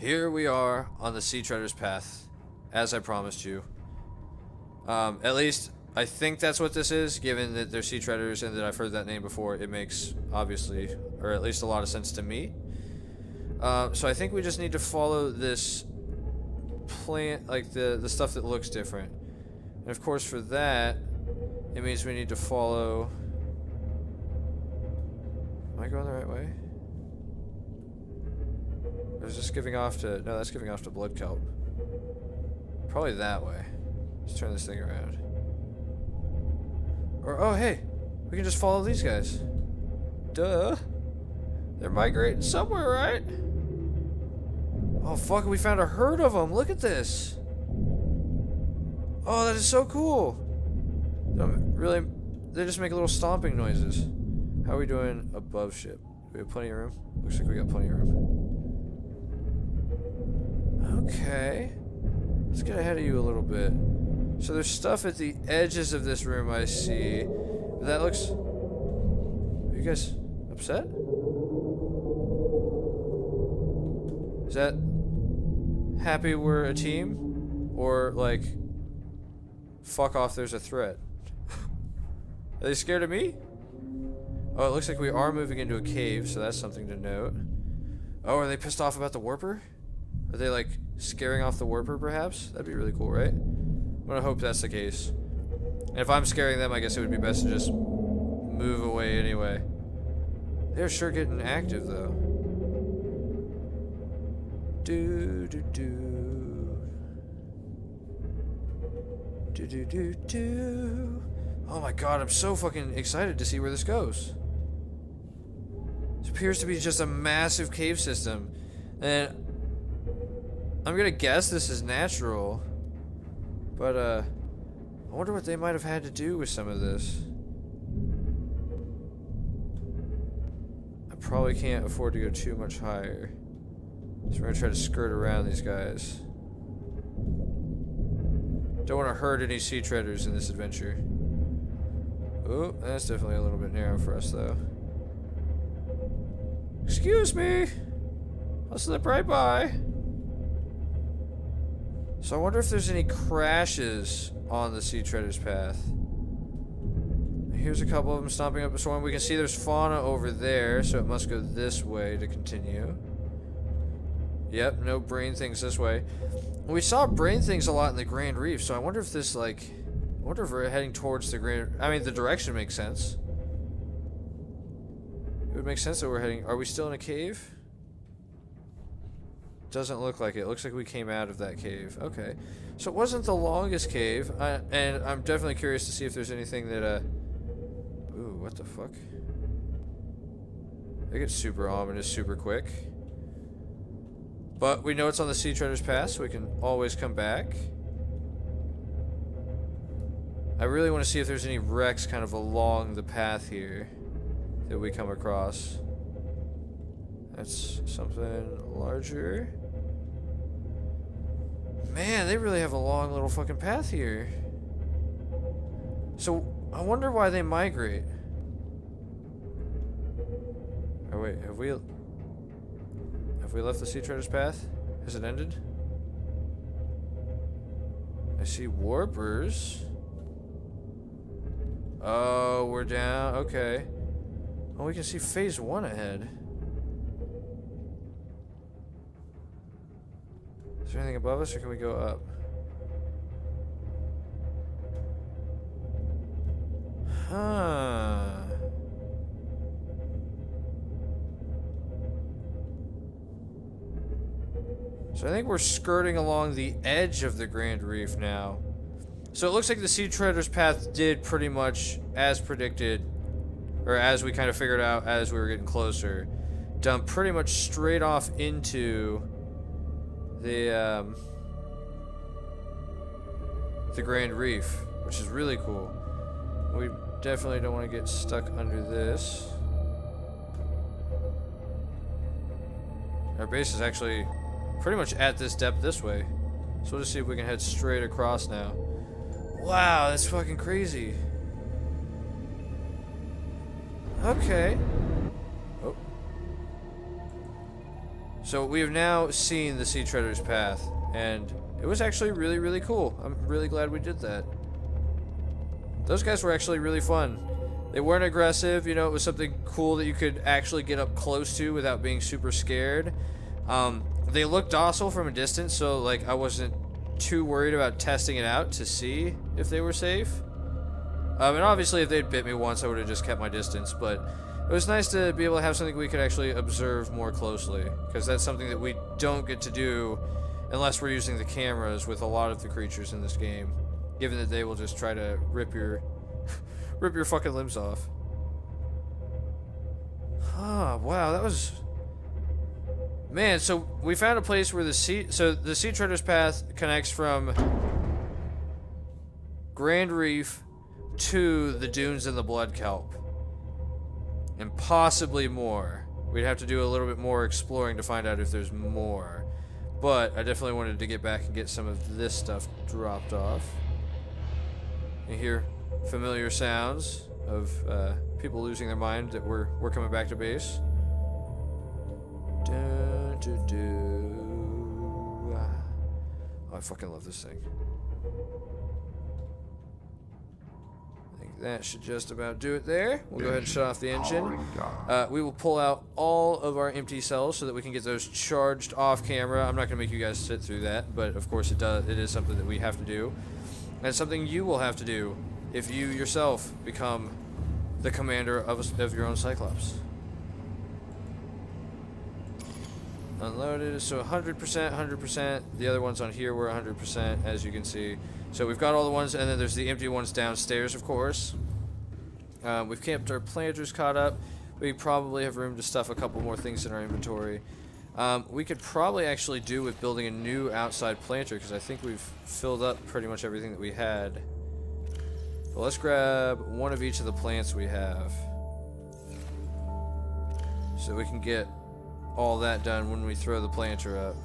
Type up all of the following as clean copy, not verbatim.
Here we are on the Sea Treader's path, as I promised you. At least, I think that's what this is, given that they're Sea Treaders and that I've heard that name before. It makes, obviously, or at least a lot of sense to me. So I think we just need to follow this plant, like the stuff that looks different. And of course for that, it means we need to follow... Am I going the right way? Or is this giving off to... No, that's giving off to blood kelp. Probably that way. Let's turn this thing around. Or, oh hey! We can just follow these guys. Duh! They're migrating somewhere, right? Oh fuck, we found a herd of them! Look at this! Oh, that is so cool! Really, they just make little stomping noises. How are we doing above ship? Do we have plenty of room? Looks like we got plenty of room. Okay. Let's get ahead of you a little bit. So there's stuff at the edges of this room I see. That looks... Are you guys upset? Is that... happy we're a team? Or, like... fuck off, there's a threat? Are they scared of me? Oh, it looks like we are moving into a cave, so that's something to note. Oh, are they pissed off about the warper? Are they, like, scaring off the warper, perhaps? That'd be really cool, right? I'm gonna hope that's the case. And if I'm scaring them, I guess it would be best to just move away anyway. They're sure getting active, though. Do do do. Do do do do. Oh my god, I'm so fucking excited to see where this goes. This appears to be just a massive cave system. And I'm gonna guess this is natural. But, I wonder what they might have had to do with some of this. I probably can't afford to go too much higher. So we're gonna try to skirt around these guys. Don't want to hurt any sea treaders in this adventure. Oh, that's definitely a little bit narrow for us, though. Excuse me! I'll slip right by. So I wonder if there's any crashes on the Sea Treader's path. Here's a couple of them stomping up a storm. We can see there's fauna over there, so it must go this way to continue. Yep, no brain things this way. We saw brain things a lot in the Grand Reef, so I wonder if this, like... I wonder if we're heading towards the Grand... I mean, the direction makes sense. It would make sense that we're heading... Are we still in a cave? Doesn't look like it. Looks like we came out of that cave. Okay. So it wasn't the longest cave. And I'm definitely curious to see if there's anything that, Ooh, what the fuck? They get super ominous super quick. But we know it's on the Sea Treader's path, so we can always come back. I really want to see if there's any wrecks kind of along the path here that we come across. That's something larger. Man, they really have a long little fucking path here. So, I wonder why they migrate. Oh wait, have we left the Sea Treader's path? Has it ended? I see warpers. Oh, we're down. Okay. Oh, we can see phase 1 ahead. Is there anything above us, or can we go up? Huh. So I think we're skirting along the edge of the Grand Reef now. So it looks like the Sea Treader's path did pretty much as predicted, or as we kind of figured out as we were getting closer, dump pretty much straight off into the Grand Reef, which is really cool. We definitely don't want to get stuck under this. Our base is actually pretty much at this depth this way, so we'll just see if we can head straight across now. Wow, that's fucking crazy. Okay. Oh. So we have now seen the Sea Treader's path, and it was actually really, really cool. I'm really glad we did that. Those guys were actually really fun. They weren't aggressive, you know, it was something cool that you could actually get up close to without being super scared. They looked docile from a distance, so like I wasn't too worried about testing it out to see if they were safe. And obviously if they'd bit me once I would have just kept my distance, but it was nice to be able to have something we could actually observe more closely, because that's something that we don't get to do unless we're using the cameras with a lot of the creatures in this game, given that they will just try to rip your rip your fucking limbs off. Ah, wow, that was... Man, so we found a place where the Sea Treader's path connects from Grand Reef to the dunes and the Blood Kelp. And possibly more. We'd have to do a little bit more exploring to find out if there's more. But I definitely wanted to get back and get some of this stuff dropped off. You hear familiar sounds of people losing their mind that we're coming back to base. Oh, I fucking love this thing. I think that should just about do it there. We'll go ahead and shut off the engine. We will pull out all of our empty cells so that we can get those charged off camera. I'm not going to make you guys sit through that, but of course it is something that we have to do. And it's something you will have to do if you yourself become the commander of your own Cyclops. Unloaded, so 100%, 100%. The other ones on here were 100%, as you can see. So we've got all the ones, and then there's the empty ones downstairs, of course. We've kept our planters caught up. We probably have room to stuff a couple more things in our inventory. We could probably actually do with building a new outside planter, because I think we've filled up pretty much everything that we had. But let's grab one of each of the plants we have, so we can get all that done when we throw the planter up.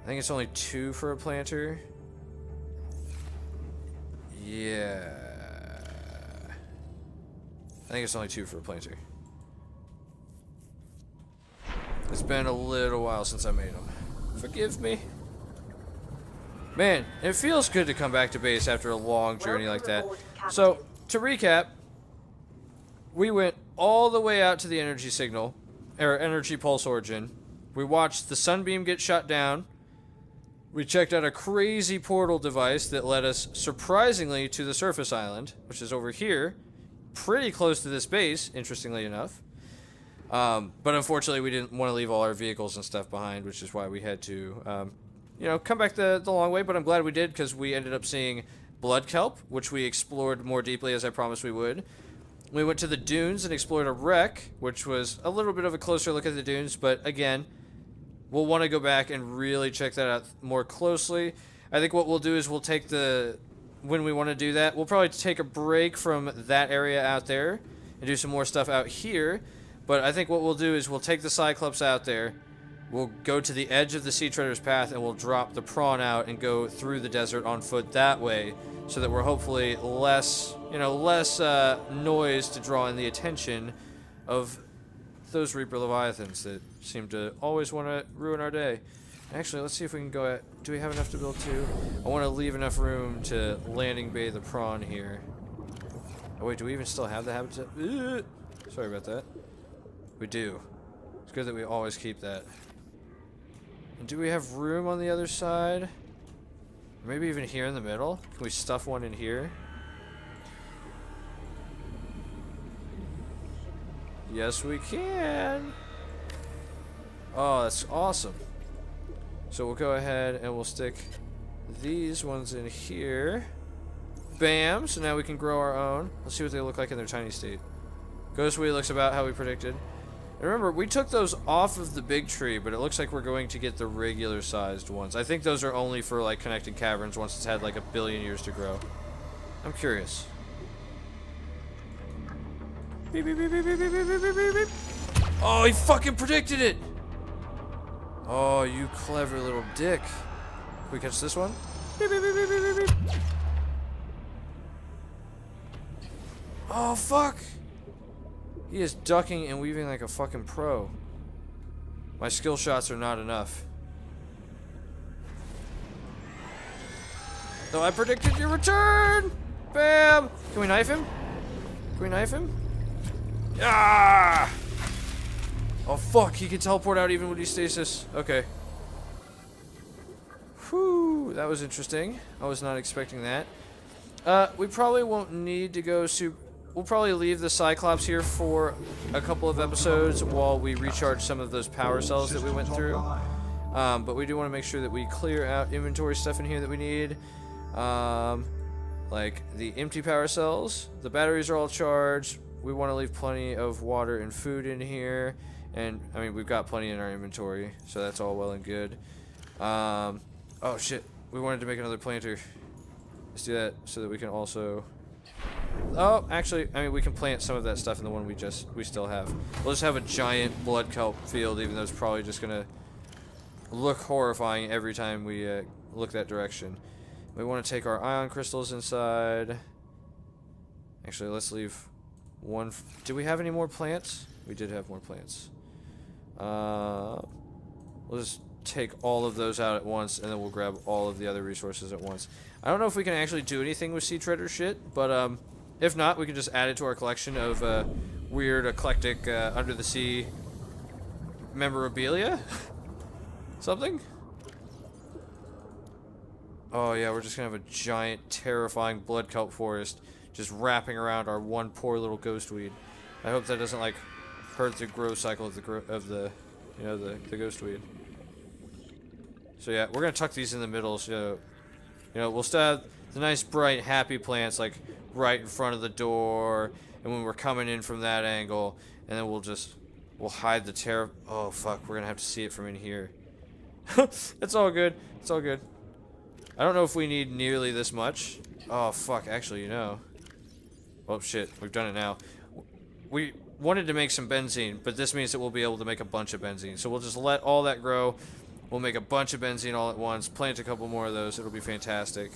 I think it's only 2 for a planter. Yeah. I think it's only 2 for a planter. It's been a little while since I made them. Forgive me. Man, it feels good to come back to base after a long journey like that. So, to recap, we went all the way out to the energy signal, or energy pulse origin. We watched the sunbeam get shut down. We checked out a crazy portal device that led us surprisingly to the surface island, which is over here, pretty close to this base, interestingly enough. But unfortunately, we didn't want to leave all our vehicles and stuff behind, which is why we had to, you know, come back the long way. But I'm glad we did, because we ended up seeing blood kelp, which we explored more deeply as I promised we would. We went to the dunes and explored a wreck, which was a little bit of a closer look at the dunes, but again, we'll want to go back and really check that out more closely. I think what we'll do is we'll take when we want to do that, we'll probably take a break from that area out there and do some more stuff out here. But I think what we'll do is we'll take the Cyclops out there, we'll go to the edge of the Sea Treader's path, and we'll drop the prawn out and go through the desert on foot that way, so that we're hopefully less noise to draw in the attention of those Reaper Leviathans that seem to always want to ruin our day. Actually, let's see if we can go do we have enough to build 2? I want to leave enough room to landing bay the prawn here. Oh wait, do we even still have the habitat? Sorry about that. We do. It's good that we always keep that. And do we have room on the other side? Maybe even here in the middle? Can we stuff one in here? Yes, we can. Oh, that's awesome. So we'll go ahead and we'll stick these ones in here. Bam! So now we can grow our own. Let's see what they look like in their tiny state. Ghostweed looks about how we predicted. And remember, we took those off of the big tree, but it looks like we're going to get the regular sized ones. I think those are only for like connected caverns once it's had like 1 billion years to grow. I'm curious. Beep, beep, beep, beep, beep, beep, beep, beep, beep, beep. Oh, he fucking predicted it! Oh, you clever little dick. Can we catch this one? Beep, beep, beep, beep, beep, beep. Oh, fuck! He is ducking and weaving like a fucking pro. My skill shots are not enough. Though I predicted your return! Bam! Can we knife him? Can we knife him? Ah! Oh fuck, he can teleport out even when he stasis. Okay. Whew, that was interesting. I was not expecting that. We probably won't need to go we'll probably leave the Cyclops here for a couple of episodes while we recharge some of those power cells that we went through. But we do want to make sure that we clear out inventory stuff in here that we need. Like the empty power cells. The batteries are all charged. We want to leave plenty of water and food in here. And, I mean, we've got plenty in our inventory, so that's all well and good. Oh, shit. We wanted to make another planter. Let's do that so that we can also... Oh, actually, I mean, we can plant some of that stuff in the one we still have. We'll just have a giant blood kelp field, even though it's probably just going to look horrifying every time we look that direction. We want to take our ion crystals inside. Actually, let's leave one... Do we have any more plants? We did have more plants. We'll just take all of those out at once, and then we'll grab all of the other resources at once. I don't know if we can actually do anything with sea treasure shit, but if not, we can just add it to our collection of weird, eclectic, under the sea memorabilia. Something? Oh yeah, we're just gonna have a giant, terrifying blood kelp forest just wrapping around our one poor little ghost weed. I hope that doesn't like hurt the growth cycle of the ghost weed. So yeah, we're gonna tuck these in the middle, so we'll still have the nice, bright, happy plants like right in front of the door, and when we're coming in from that angle, and then we'll hide the terror. Oh fuck, we're gonna have to see it from in here. It's all good. It's all good. I don't know if we need nearly this much. Oh fuck, actually, Oh shit, we've done it now. We wanted to make some benzene, but this means that we'll be able to make a bunch of benzene. So we'll just let all that grow. We'll make a bunch of benzene all at once. Plant a couple more of those. It'll be fantastic.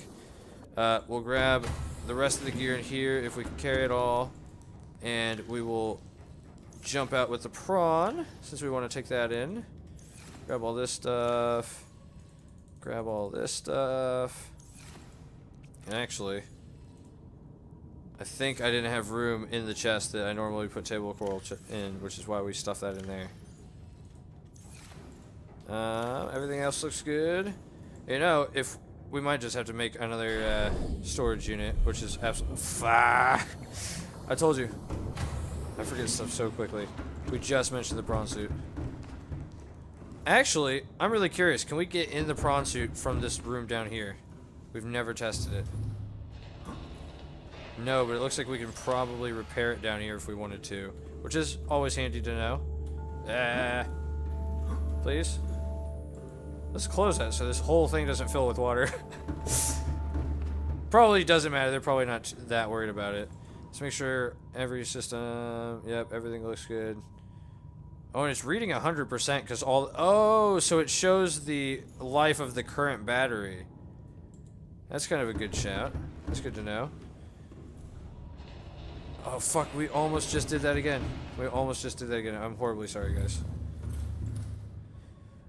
We'll grab the rest of the gear in here if we can carry it all. And we will jump out with the prawn, since we want to take that in. Grab all this stuff. Grab all this stuff. And actually, I think I didn't have room in the chest that I normally put table coral in, which is why we stuffed that in there. Everything else looks good. If we might just have to make another storage unit, which is absolutely... I told you. I forget stuff so quickly. We just mentioned the prawn suit. Actually, I'm really curious. Can we get in the prawn suit from this room down here? We've never tested it. No, but it looks like we can probably repair it down here if we wanted to, which is always handy to know. Please? Let's close that so this whole thing doesn't fill with water. Probably doesn't matter. They're probably not that worried about it. Let's make sure every system... Yep, everything looks good. Oh, and it's reading 100% because all... Oh, so it shows the life of the current battery. That's kind of a good shout. That's good to know. Oh, fuck. We almost just did that again. I'm horribly sorry, guys.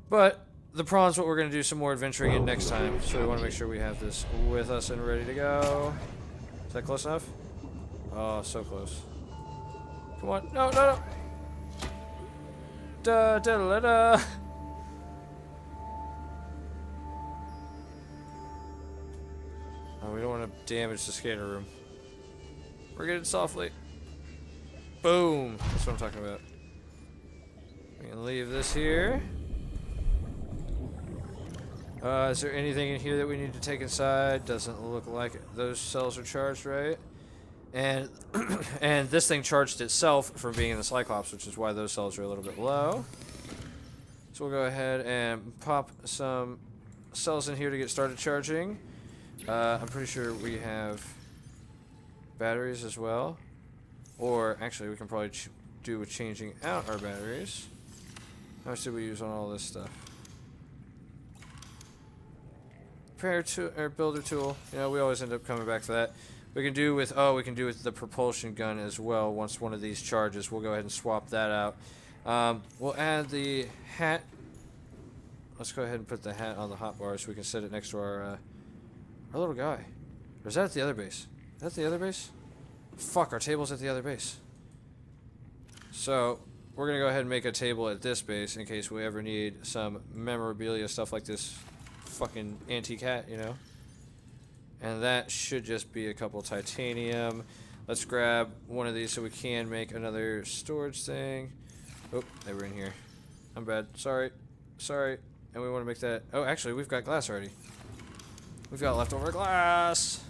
But the prawn's what we're going to do some more adventuring in next time. So we want to make sure we have this with us and ready to go. Is that close enough? Oh, so close. Come on. No, no, no. Da, da, da, da. Oh, we don't want to damage the skater room. We're getting softly. Boom. That's what I'm talking about. We can leave this here. Is there anything in here that we need to take inside? Doesn't look like it. Those cells are charged, right? And and this thing charged itself from being in the Cyclops, which is why those cells are a little bit low. So we'll go ahead and pop some cells in here to get started charging. I'm pretty sure we have batteries as well. Or actually, we can probably do with changing out our batteries. How much did we use on all this stuff? Repair tool or builder tool. We always end up coming back to that. We can do with, oh, we can do with the propulsion gun as well. Once one of these charges, we'll go ahead and swap that out. We'll add the hat. Let's go ahead and put the hat on the hotbar so we can set it next to our little guy. Or is that at the other base? Is that the other base? Fuck, our table's at the other base. So, we're going to go ahead and make a table at this base in case we ever need some memorabilia stuff like this fucking antique hat, you know? And that should just be a couple titanium. Let's grab one of these so we can make another storage thing. Oh, they were in here. I'm bad. Sorry. Sorry. And we want to make that... Oh, actually, we've got glass already. We've got leftover glass.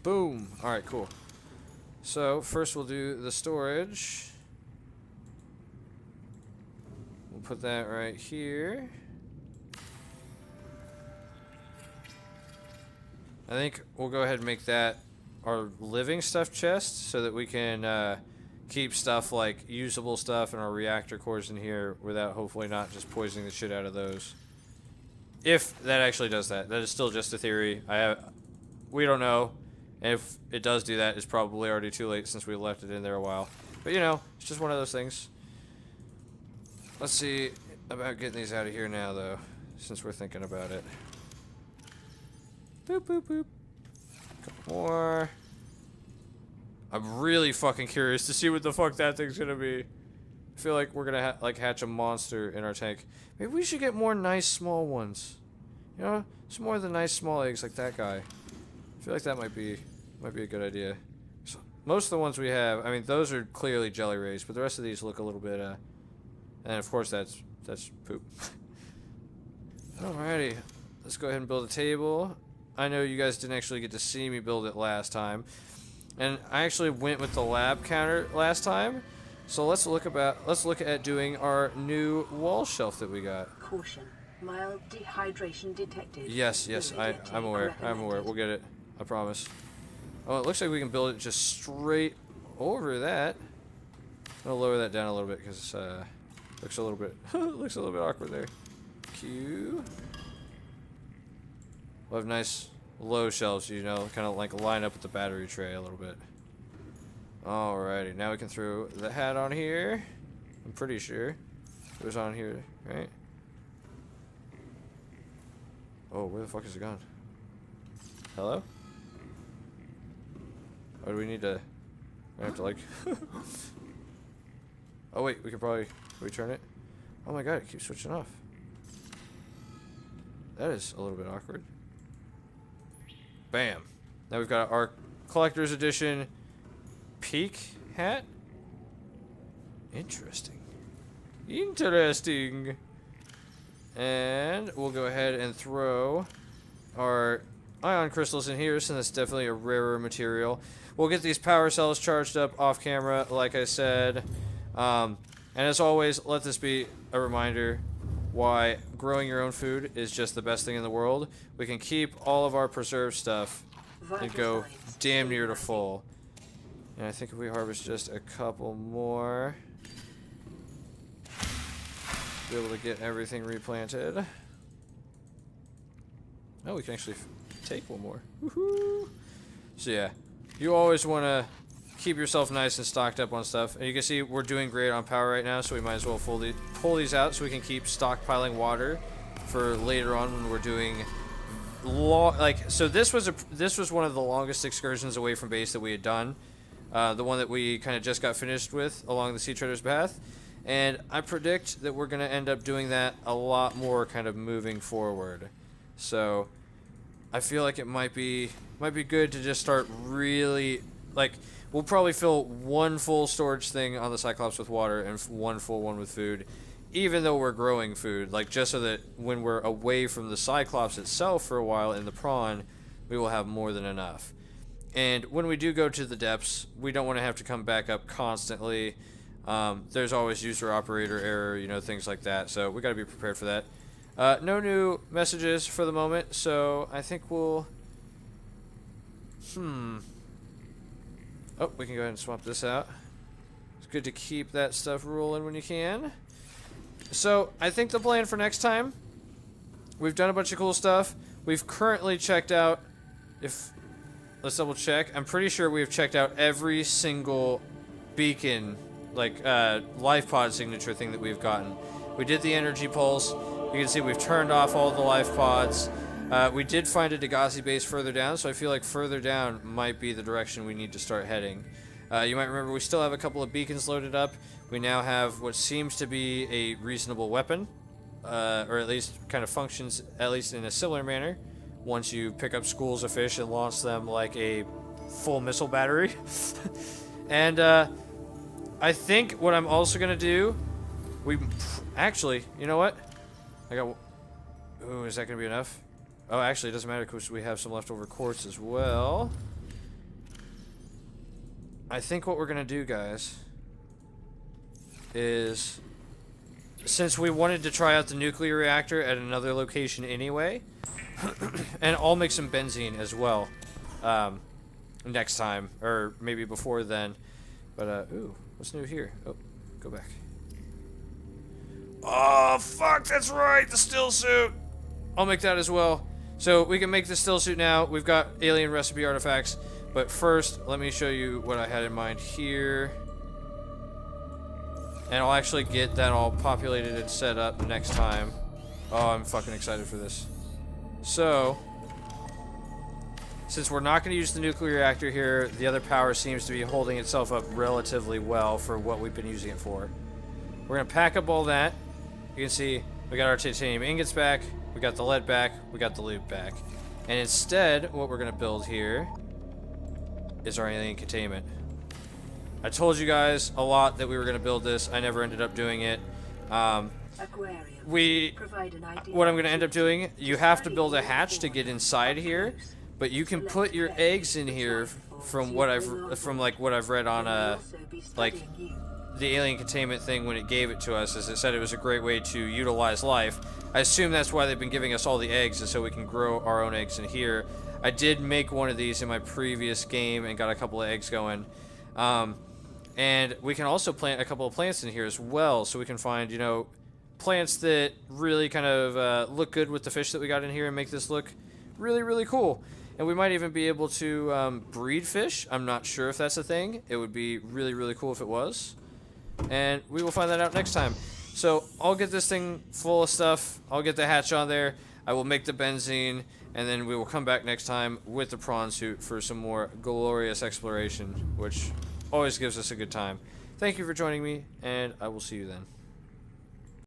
Boom. Alright, cool. So, first we'll do the storage. We'll put that right here. I think we'll go ahead and make that our living stuff chest so that we can keep stuff like usable stuff and our reactor cores in here without hopefully not just poisoning the shit out of those. If that actually does that. That is still just a theory. We don't know. And if it does do that, it's probably already too late since we left it in there a while. But you know, it's just one of those things. Let's see about getting these out of here now though, since we're thinking about it. Boop, boop, boop. Couple more. I'm really fucking curious to see what the fuck that thing's gonna be. I feel like we're gonna like hatch a monster in our tank. Maybe we should get more nice small ones. You know, some more of the nice small eggs like that guy. I feel like that might be a good idea. So, most of the ones we have, I mean, those are clearly jelly rays, but the rest of these look a little bit. And of course that's poop. Alrighty, let's go ahead and build a table. I know you guys didn't actually get to see me build it last time, and I actually went with the lab counter last time. So let's look at doing our new wall shelf that we got. Caution, mild dehydration detected. Yes, I'm aware. We'll get it. I promise. Oh, it looks like we can build it just straight over that. I'll lower that down a little bit because looks a little bit awkward there. Q. We'll have nice low shelves, you know, kind of like line up with the battery tray a little bit. Alrighty, now we can throw the hat on here. I'm pretty sure it was on here, right? Oh, where the fuck is it gone? Hello? Oh, do we need to... We have to like... Oh wait, we could probably... Can we turn it? Oh my god, it keeps switching off. That is a little bit awkward. Bam. Now we've got our collector's edition peak hat. Interesting. Interesting. And we'll go ahead and throw our ion crystals in here since it's definitely a rarer material. We'll get these power cells charged up off camera, like I said. And as always, let this be a reminder why growing your own food is just the best thing in the world. We can keep all of our preserved stuff and go damn near to full. And I think if we harvest just a couple more, be able to get everything replanted. Oh, we can actually take one more. Woohoo! So yeah, you always want to keep yourself nice and stocked up on stuff. And you can see we're doing great on power right now, so we might as well pull these out so we can keep stockpiling water for later on when we're doing so this was one of the longest excursions away from base that we had done. The one that we kind of just got finished with along the Sea Treader's Path. And I predict that we're going to end up doing that a lot more kind of moving forward. So I feel like it might be good to just start really, like, we'll probably fill one full storage thing on the Cyclops with water and one full one with food, even though we're growing food, like, just so that when we're away from the Cyclops itself for a while in the prawn, we will have more than enough. And when we do go to the depths, we don't want to have to come back up constantly. There's always user operator error, you know, things like that, so we got to be prepared for that. No new messages for the moment, so I think we'll... Oh, we can go ahead and swap this out. It's good to keep that stuff rolling when you can. So, I think the plan for next time, we've done a bunch of cool stuff. We've currently checked out, if let's double check. I'm pretty sure we've checked out every single beacon, like life pod signature thing that we've gotten. We did the energy pulse. You can see we've turned off all the life pods. We did find a Degasi base further down, so I feel like further down might be the direction we need to start heading. You might remember we still have a couple of beacons loaded up. We now have what seems to be a reasonable weapon, or at least kind of functions at least in a similar manner. Once you pick up schools of fish and launch them like a full missile battery. And I think what I'm also gonna do, actually, you know what? Ooh, is that gonna be enough? Oh, actually, it doesn't matter because we have some leftover quartz as well. I think what we're gonna do, guys, is since we wanted to try out the nuclear reactor at another location anyway, and I'll make some benzene as well next time, or maybe before then. But ooh, what's new here? Oh, go back. Oh fuck, that's right, the still suit. I'll make that as well. So we can make the still suit now. We've got alien recipe artifacts, but first let me show you what I had in mind here. And I'll actually get that all populated and set up next time. Oh, I'm fucking excited for this. So, since we're not going to use the nuclear reactor here, the other power seems to be holding itself up relatively well for what we've been using it for. We're going to pack up all that. You can see we got our titanium ingots back, we got the lead back, we got the loot back. And instead, what we're going to build here is our alien containment. I told you guys a lot that we were going to build this. I never ended up doing it. What I'm going to end up doing, you have to build a hatch to get inside here, but you can put your eggs in here from what I've read on like the alien containment thing when it gave it to us, as it said it was a great way to utilize life. I assume that's why they've been giving us all the eggs, is so we can grow our own eggs in here. I did make one of these in my previous game and got a couple of eggs going. And we can also plant a couple of plants in here as well, so we can find, you know, plants that really kind of look good with the fish that we got in here and make this look really, really cool. And we might even be able to breed fish. I'm not sure if that's a thing. It would be really, really cool if it was. And we will find that out next time. So I'll get this thing full of stuff. I'll get the hatch on there. I will make the benzene. And then we will come back next time with the prawn suit for some more glorious exploration, which always gives us a good time. Thank you for joining me, and I will see you then.